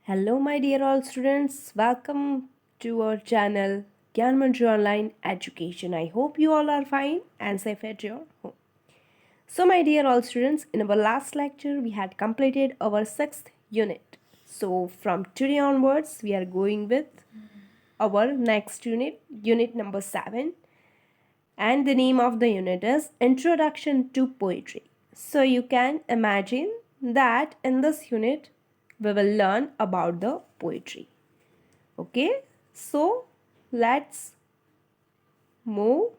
Hello, my dear all students. Welcome to our channel Gyan Manju Online Education. I hope you all are fine and safe at your home. So, my dear all students, in our last lecture, we had completed our sixth unit. So, from today onwards, we are going with our next unit, unit number 7. And the name of the unit is Introduction to Poetry. So, you can imagine that in this unit, we will learn about the poetry. Okay, so let's move.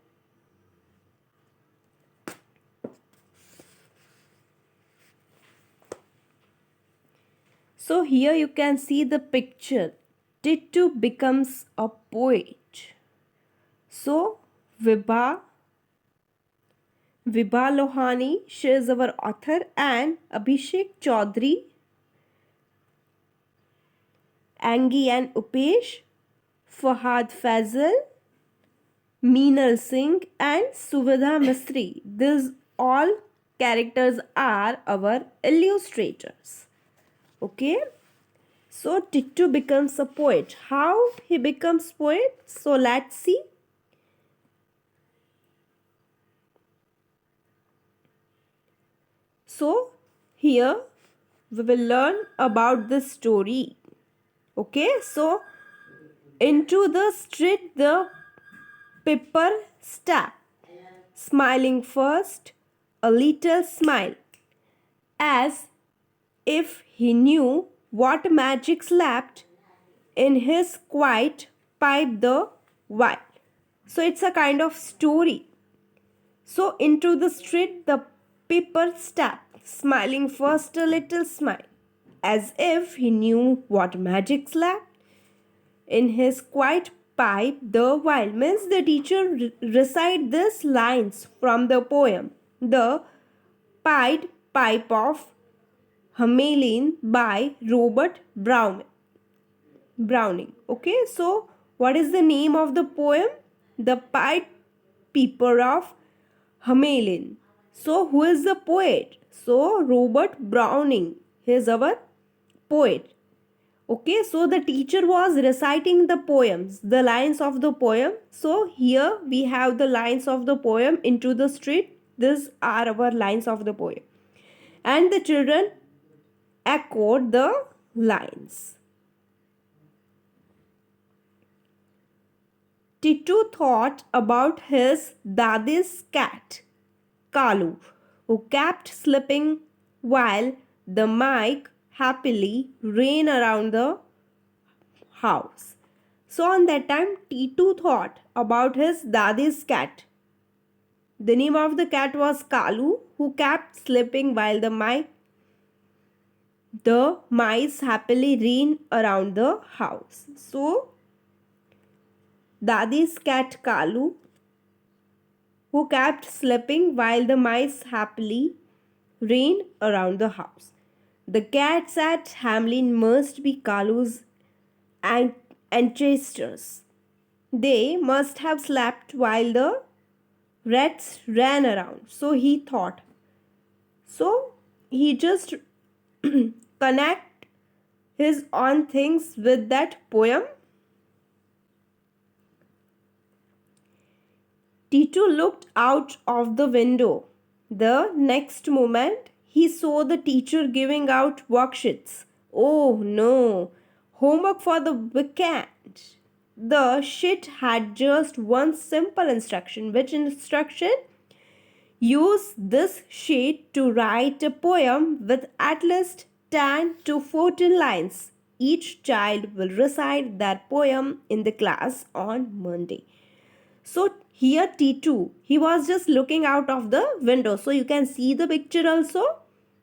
So here you can see the picture. Titu becomes a poet. So Vibha Lohani, she is our author, and Abhishek Chaudhary, Angi and Upesh, Fahad Fazal, Meenal Singh, and Suvidha Mistry. These all characters are our illustrators. Okay. So Titu becomes a poet. How he becomes poet? So let's see. So here we will learn about this story. Okay, so into the street the pipper stepped, smiling first, a little smile, as if he knew what magic slept in his quiet pipe the while. So it's a kind of story. So into the street the pipper stepped, smiling first a little smile, as if he knew what magic slept in his quiet pipe the while. Means the teacher recite these lines from the poem, The Pied Pipe of Hamelin by Robert Browning. Okay, so what is the name of the poem? The Pied Piper of Hamelin. So who is the poet? So Robert Browning. He is our poet. Okay, so the teacher was reciting the poems, the lines of the poem. So here we have the lines of the poem into the street. These are our lines of the poem. And the children echoed the lines. Titu thought about his dadi's cat, Kalu, who kept slipping while the mic happily ran around the house. So on that time, Titu thought about his dadi's cat. The name of the cat was Kalu, who kept slipping while the mice happily ran around the house. So Dadi's cat Kalu, who kept slipping while the mice happily ran around the house. The cats at Hamlin must be Kalu's ancestors. They must have slept while the rats ran around. So he thought. So he just connect his own things with that poem. Titu looked out of the window. The next moment, he saw the teacher giving out worksheets. Oh no, homework for the weekend. The sheet had just one simple instruction. Which instruction? Use this sheet to write a poem with at least 10 to 14 lines. Each child will recite their poem in the class on Monday. So here T2, he was just looking out of the window. So you can see the picture also.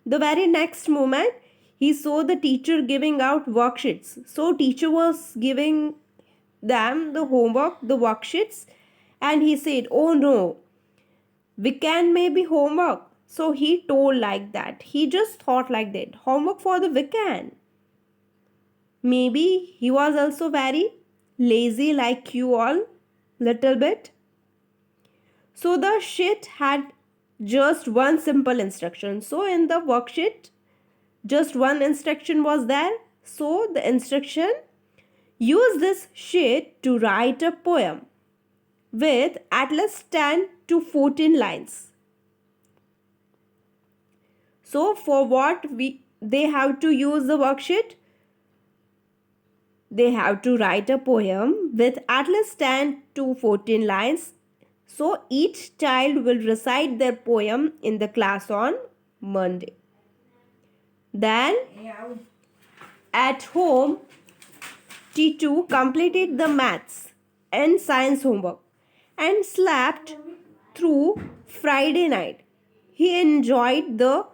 The very next moment, he saw the teacher giving out worksheets. So teacher was giving them the homework, the worksheets. And he said, oh no, weekend may be homework. So he told like that. He just thought like that. Homework for the weekend. Maybe he was also very lazy like you all. Little bit. So the sheet had just one simple instruction. So in the worksheet, just one instruction was there. So the instruction: use this sheet to write a poem with at least 10 to 14 lines. So for what they have to use the worksheet? They have to write a poem with at least 10 to 14 lines. So each child will recite their poem in the class on Monday. Then at home, T2 completed the maths and science homework and slept through Friday night. He enjoyed the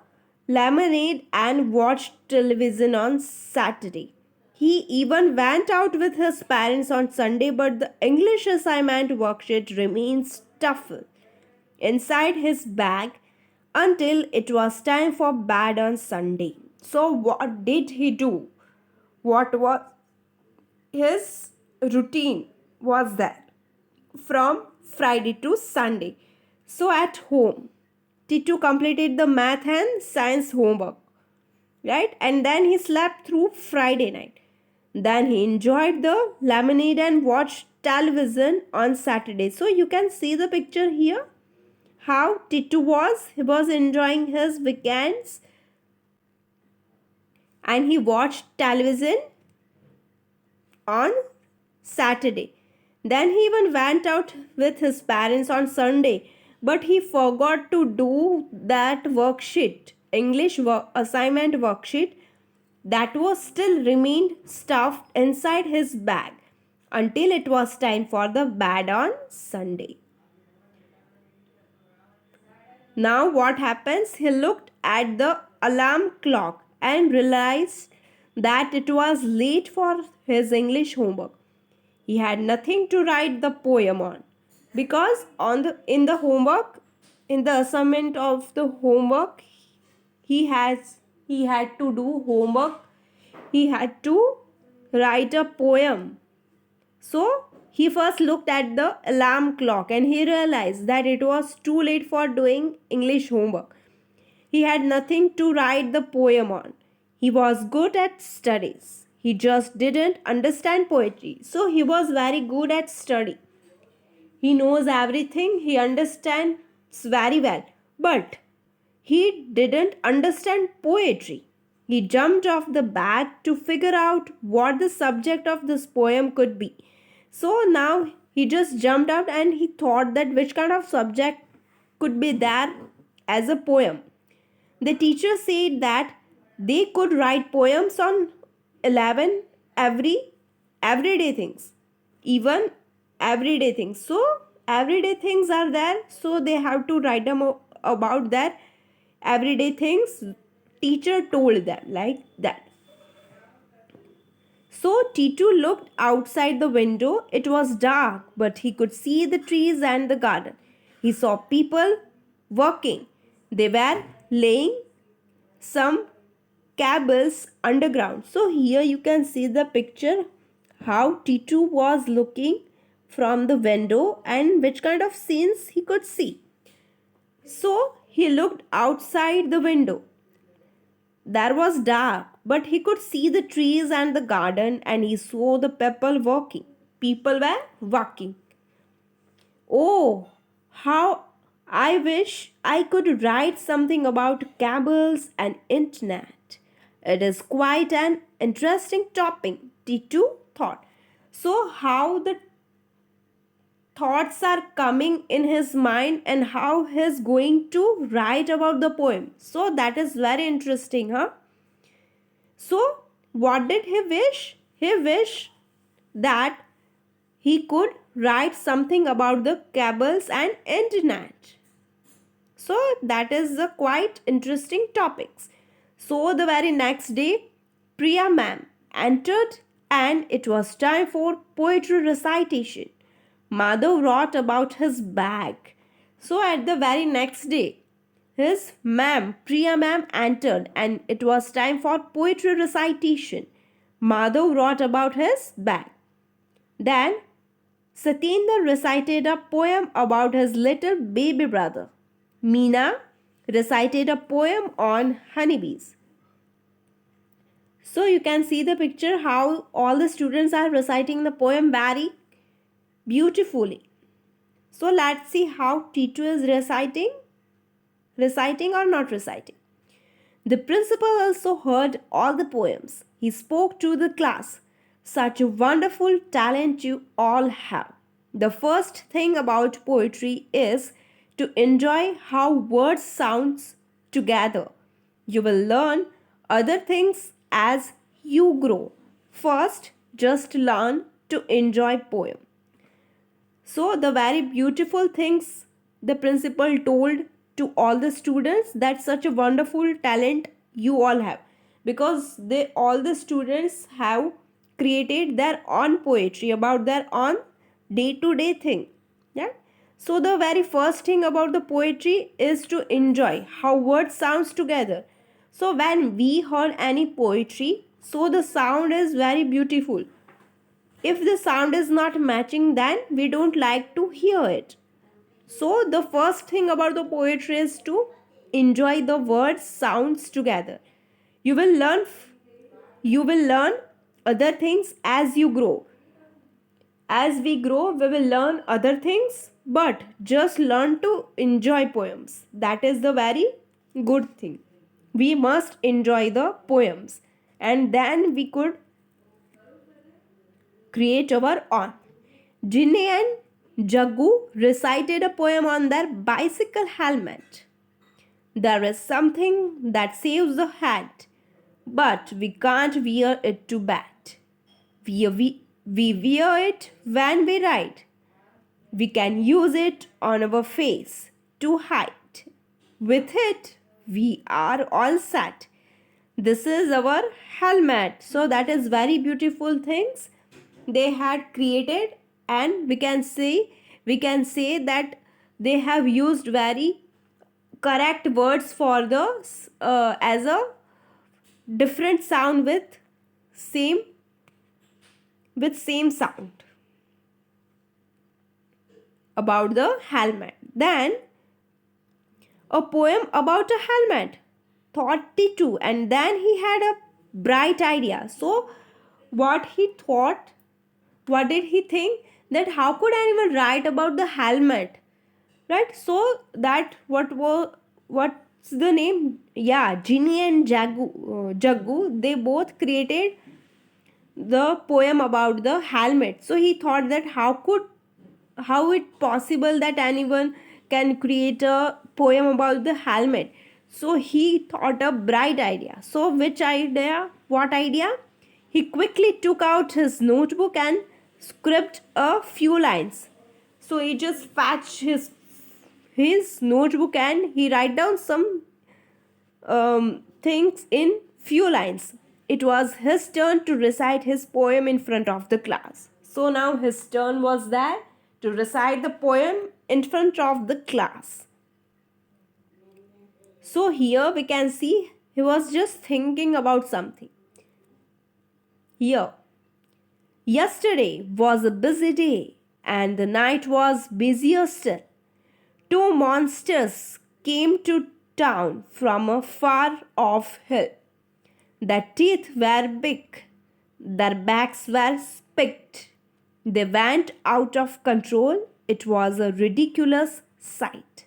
lemonade and watched television on Saturday. He even went out with his parents on Sunday, but the English assignment worksheet remains stuffed inside his bag until it was time for bed on Sunday. So, what did he do? What was his routine? Was that from Friday to Sunday? So, at home, Titu completed the math and science homework, right? And then he slept through Friday night. Then he enjoyed the lemonade and watched television on Saturday. So you can see the picture here how Titu was. He was enjoying his weekends and he watched television on Saturday. Then he even went out with his parents on Sunday, but he forgot to do that worksheet, English assignment worksheet that was still remained stuffed inside his bag until it was time for the bed on Sunday. Now what happens? He looked at the alarm clock and realized that it was late for his English homework. He had nothing to write the poem on because in the homework, in the assignment of the homework, he had to do homework. He had to write a poem. So he first looked at the alarm clock and he realized that it was too late for doing English homework. He had nothing to write the poem on. He was good at studies. He just didn't understand poetry. So he was very good at study. He knows everything. He understands very well. But he didn't understand poetry. He jumped off the bed to figure out what the subject of this poem could be. So now he just jumped out and he thought that which kind of subject could be there as a poem. The teacher said that they could write poems on 11 everyday things. Even everyday things. So everyday things are there. So they have to write them about that everyday things. Teacher told them like that. So Titu looked outside the window. It was dark, but he could see the trees and the garden. He saw people working. They were laying some cables underground. So here you can see the picture how Titu was looking from the window and which kind of scenes he could see. So he looked outside the window. There was dark, but he could see the trees and the garden and he saw the people walking. People were walking. Oh, how I wish I could write something about cables and internet. It is quite an interesting topic, Titu thought. So how the thoughts are coming in his mind and how he's going to write about the poem. So that is very interesting, huh? So what did he wish? He wished that he could write something about the cables and internet. So that is a quite interesting topics. So the very next day, Priya ma'am entered and it was time for poetry recitation. Madhav wrote about his bag. So at the very next day, his ma'am, Priya ma'am entered and it was time for poetry recitation. Madhav wrote about his bag. Then Satyendra recited a poem about his little baby brother. Meena recited a poem on honeybees. So you can see the picture how all the students are reciting the poem very beautifully. So let's see how T2 is reciting or not reciting. The principal also heard all the poems. He spoke to the class. Such a wonderful talent you all have. The first thing about poetry is to enjoy how words sounds together. You will learn other things as you grow. First, just learn to enjoy poem. So the very beautiful things the principal told to all the students, that such a wonderful talent you all have, because they all the students have created their own poetry about their own day to day thing. Yeah. So the very first thing about the poetry is to enjoy how words sounds together. So when we heard any poetry, so the sound is very beautiful. If the sound is not matching, then we don't like to hear it. So the first thing about the poetry is to enjoy the words sounds together. You will learn you will learn other things as you grow. As we grow, we will learn other things, but just learn to enjoy poems. That is the very good thing. We must enjoy the poems, and then we could create our own. Ginny and Jaggu recited a poem on their bicycle helmet. There is something that saves the hat, but we can't wear it to bat. We wear it when we ride. We can use it on our face to hide. With it, we are all set. This is our helmet. So that is very beautiful things they had created, and we can say that they have used very correct words for the as a different sound same with same sound about the helmet. Then a poem about a helmet, thought T2, and then he had a bright idea. So what he thought, what did he think, that how could anyone write about the helmet, right? So that what's the name, yeah, Ginny and Jaggu, they both created the poem about the helmet. So he thought that how it possible that anyone can create a poem about the helmet. So he thought a bright idea. So which idea, what idea? He quickly took out his notebook and scribbled a few lines. So he just fetched his notebook and he write down some things in few lines. It was his turn to recite his poem in front of the class. So now his turn was there to recite the poem in front of the class. So here we can see he was just thinking about something. Here, yesterday was a busy day and the night was busier still. Two monsters came to town from a far off hill. Their teeth were big, their backs were spicked. They went out of control. It was a ridiculous sight.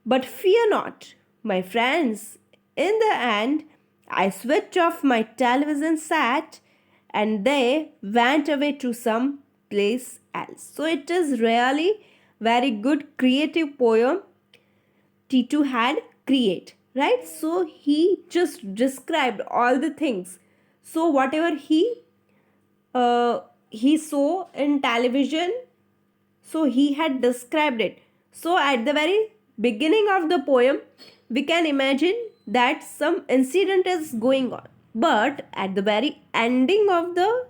But fear not, my friends. In the end, I switched off my television set and they went away to some place else. So it is really very good creative poem T2 had create, right? So he just described all the things. So whatever he saw in television, so he had described it. So at the very beginning of the poem, we can imagine that some incident is going on. But at the very ending of the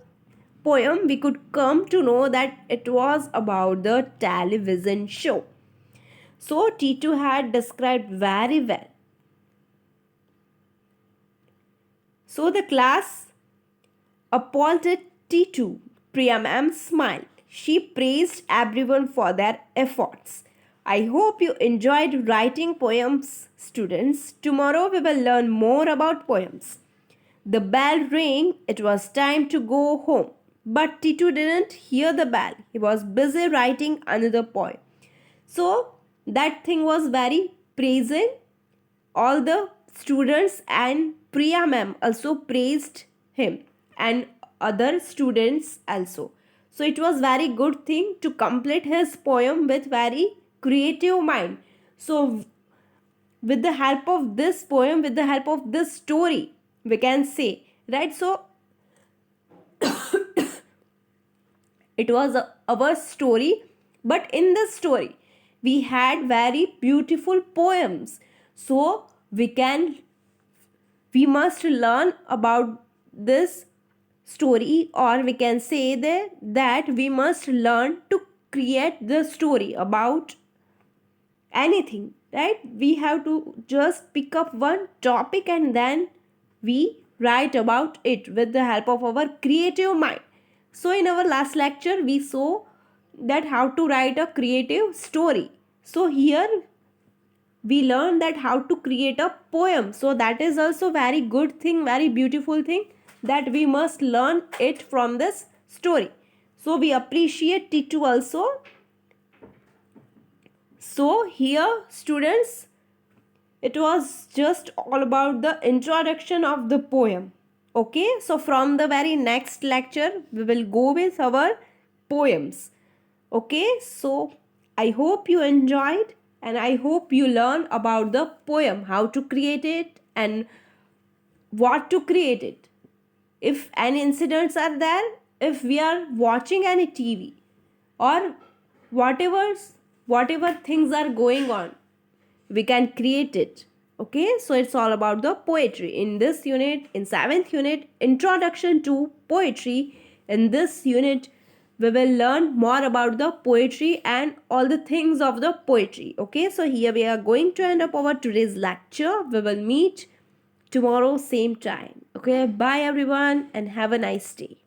poem, we could come to know that it was about the television show. So T2 had described very well. So the class applauded T2. Priya ma'am smiled. She praised everyone for their efforts. I hope you enjoyed writing poems, students. Tomorrow we will learn more about poems. The bell rang. It was time to go home. But Titu didn't hear the bell. He was busy writing another poem. So that thing was very praising. All the students and Priya ma'am also praised him and other students also. So it was very good thing to complete his poem with very creative mind. So with the help of this poem, with the help of this story, we can say, right? So it was our story, but in this story we had very beautiful poems. So we must learn about this story, or we can say that we must learn to create the story about anything, right? We have to just pick up one topic and then we write about it with the help of our creative mind. So in our last lecture we saw that how to write a creative story. So here we learn that how to create a poem. So that is also very good thing, very beautiful thing, that we must learn it from this story. So we appreciate Titu also. So here students, it was just all about the introduction of the poem. Okay, so from the very next lecture we will go with our poems. Okay, so I hope you enjoyed and I hope you learn about the poem, how to create it and what to create it. If any incidents are there, if we are watching any TV or whatever things are going on, we can create it. Okay, so it's all about the poetry in this unit, in 7th unit, introduction to poetry. In this unit we will learn more about the poetry and all the things of the poetry. Okay, so here we are going to end up our today's lecture. We will meet tomorrow same time. Okay, bye everyone and have a nice day.